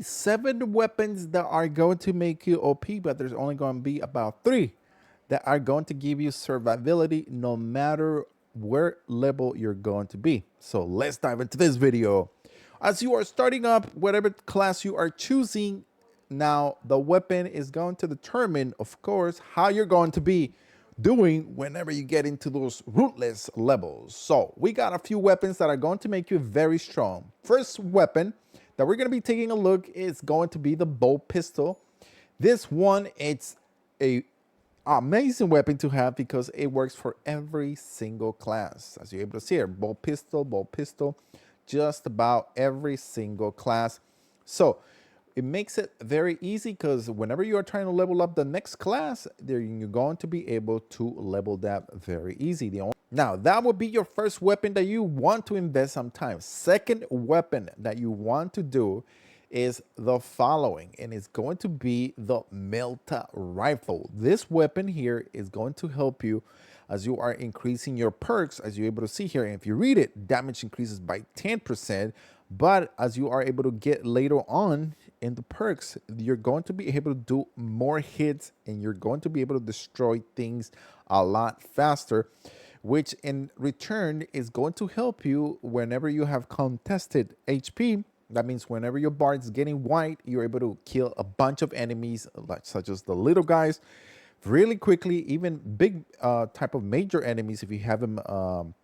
7 weapons that are going to make you OP, but there's only going to be about 3 that are going to give you survivability no matter where level you're going to be. So let's dive into this video. As you are starting up, whatever class you are choosing, now the weapon is going to determine, of course, how you're going to be doing whenever you get into those ruthless levels. So we got a few weapons that are going to make you very strong. First weapon that we're going to be taking a look is going to be the bolt pistol. This one, it's a amazing weapon to have because it works for every single class. As you're able to see here, bolt pistol, just about every single class. So it makes it very easy because whenever you are trying to level up the next class, you're going to be able to level that very easy. Now, that would be your first weapon that you want to invest some time. Second weapon that you want to do is the following, and it's going to be the Melta Rifle. This weapon here is going to help you as you are increasing your perks, as you're able to see here. And if you read it, damage increases by 10%, but as you are able to get later on in the perks, you're going to be able to do more hits and you're going to be able to destroy things a lot faster, which in return is going to help you whenever you have contested HP. That means whenever your bar is getting white, you're able to kill a bunch of enemies, such as the little guys, really quickly, even big type of major enemies. If you have them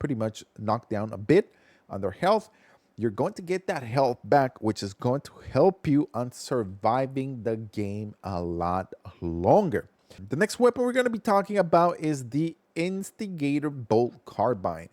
pretty much knocked down a bit on their health, you're going to get that health back, which is going to help you on surviving the game a lot longer. The next weapon we're going to be talking about is the Instigator Bolt Carbine.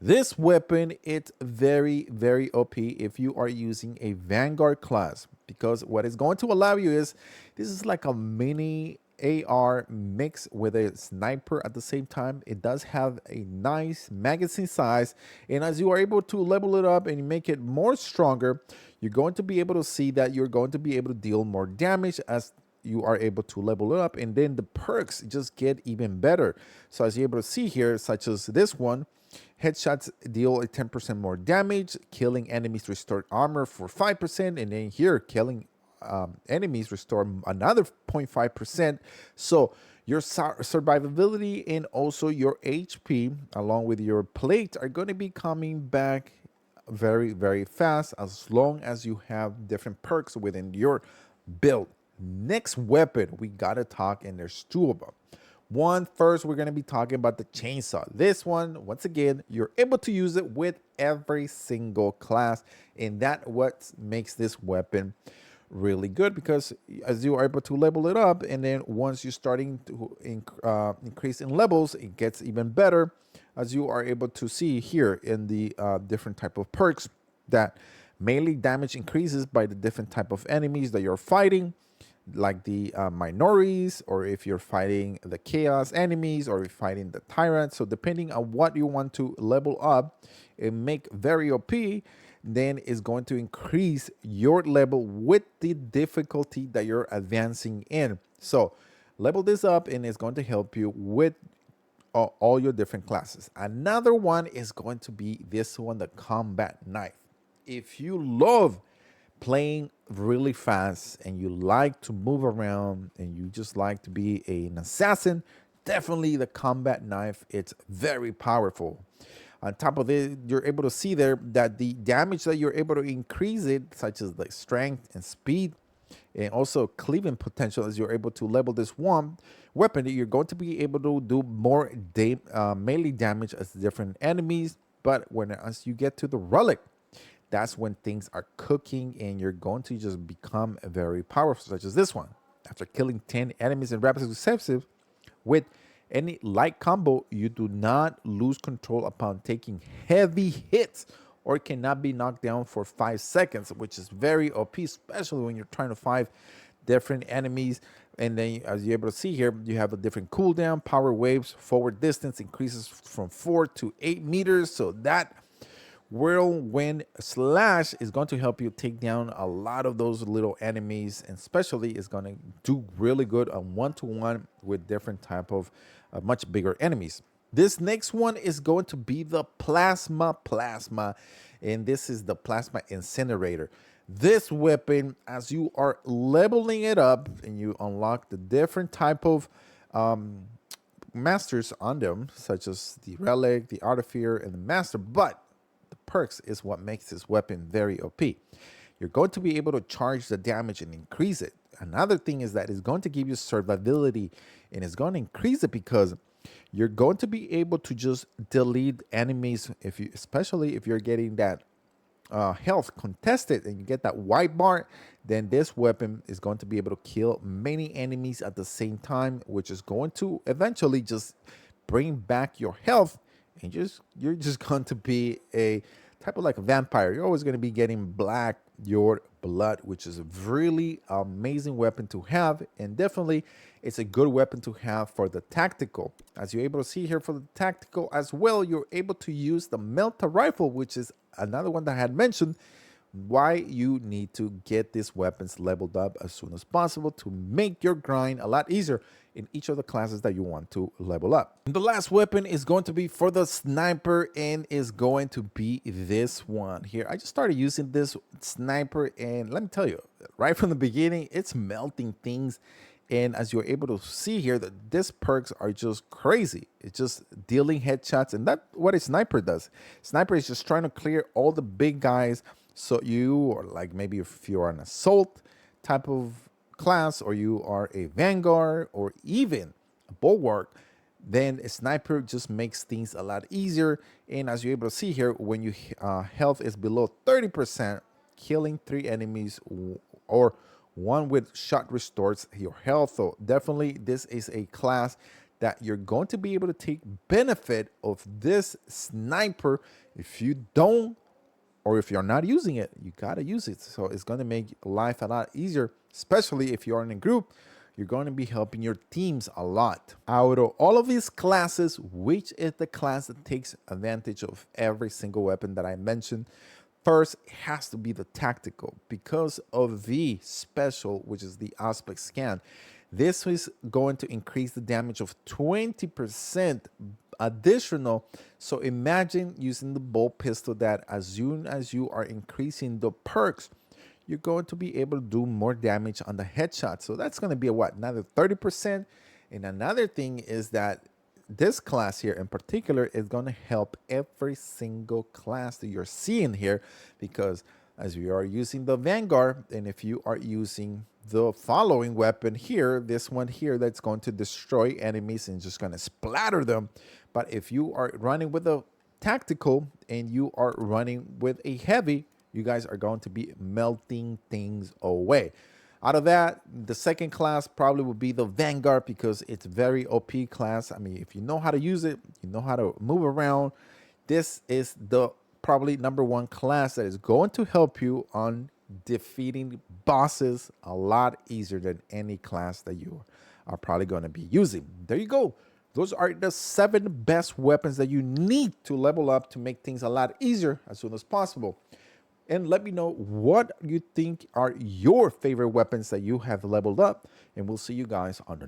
This weapon, it's very, very OP if you are using a Vanguard class, because what it's going to allow you is, this is like a mini AR mix with a sniper at the same time. It does have a nice magazine size, and as you are able to level it up and make it more stronger, you're going to be able to see that you're going to be able to deal more damage as you are able to level it up, and then the perks just get even better. So as you're able to see here, such as this one, headshots deal a 10% more damage, killing enemies restore armor for 5%, and then here killing enemies restore another 0.5%. So your survivability and also your HP along with your plate are going to be coming back very, very fast as long as you have different perks within your build. Next weapon we gotta talk, and there's 2 of them. One, first, we're going to be talking about the chainsaw. This one, once again, you're able to use it with every single class, and that what makes this weapon really good, because as you are able to level it up, and then once you're starting to increase in levels, it gets even better, as you are able to see here in the different type of perks, that melee damage increases by the different type of enemies that you're fighting, like the minorities, or if you're fighting the chaos enemies, or you're fighting the tyrants. So depending on what you want to level up and make very OP, then is going to increase your level with the difficulty that you're advancing in. So level this up, and it's going to help you with all your different classes. Another one is going to be this one, the combat knife. If you love playing really fast and you like to move around and you just like to be an assassin, definitely the combat knife, it's very powerful. On top of it, you're able to see there that the damage that you're able to increase it, such as like strength and speed, and also cleaving potential, as you're able to level this one weapon, you're going to be able to do more melee damage as different enemies. But as you get to the relic, that's when things are cooking and you're going to just become very powerful, such as this one. After killing 10 enemies in rapid successive with any light combo, you do not lose control upon taking heavy hits or cannot be knocked down for 5 seconds, which is very OP, especially when you're trying to fight different enemies. And then as you're able to see here, you have a different cooldown, power waves, forward distance increases from 4 to 8 meters. So that whirlwind slash is going to help you take down a lot of those little enemies, and especially is going to do really good on one-to-one with different type of much bigger enemies. This next one is going to be the plasma, and this is the plasma incinerator. This weapon, as you are leveling it up and you unlock the different type of masters on them, such as the relic, the artificer, and the master, but the perks is what makes this weapon very OP. You're going to be able to charge the damage and increase it. Another thing is that it's going to give you survivability, and it's going to increase it because you're going to be able to just delete enemies, if you, especially if you're getting that health contested and you get that white bar, then this weapon is going to be able to kill many enemies at the same time, which is going to eventually just bring back your health, and you're just going to be a type of like a vampire. You're always going to be getting black your blood, which is a really amazing weapon to have, and definitely it's a good weapon to have for the tactical. As you're able to see here for the tactical as well, you're able to use the Melta Rifle, which is another one that I had mentioned, why you need to get these weapons leveled up as soon as possible to make your grind a lot easier in each of the classes that you want to level up. And the last weapon is going to be for the sniper, and is going to be this one here. I just started using this sniper, and let me tell you, right from the beginning, it's melting things. And as you're able to see here, that these perks are just crazy. It's just dealing headshots, and that's what a sniper does. Sniper is just trying to clear all the big guys. So you, or like maybe if you're an assault type of class, or you are a Vanguard, or even a bulwark, then a sniper just makes things a lot easier. And as you're able to see here, when your health is below 30%, killing 3 enemies or 1 with shot restores your health. So definitely this is a class that you're going to be able to take benefit of this sniper. If you don't, or if you're not using it, you gotta use it. So it's going to make life a lot easier, especially if you're in a group. You're going to be helping your teams a lot. Out of all of these classes, which is the class that takes advantage of every single weapon that I mentioned? First, it has to be the tactical, because of the special, which is the aspect scan. This is going to increase the damage of 20% additional. So imagine using the bolt pistol, that as soon as you are increasing the perks, you're going to be able to do more damage on the headshot. So that's going to be a what? Another 30%. And another thing is that this class here in particular is going to help every single class that you're seeing here, because as we are using the Vanguard, and if you are using the following weapon here, this one here, that's going to destroy enemies and just going to splatter them. But if you are running with a tactical and you are running with a heavy, you guys are going to be melting things away. Out of that, the second class probably would be the Vanguard, because it's very OP class. I mean, if you know how to use it, you know how to move around, this is the probably #1 class that is going to help you on defeating bosses a lot easier than any class that you are probably going to be using. There you go. Those are the 7 best weapons that you need to level up to make things a lot easier as soon as possible. And let me know what you think are your favorite weapons that you have leveled up. And we'll see you guys on the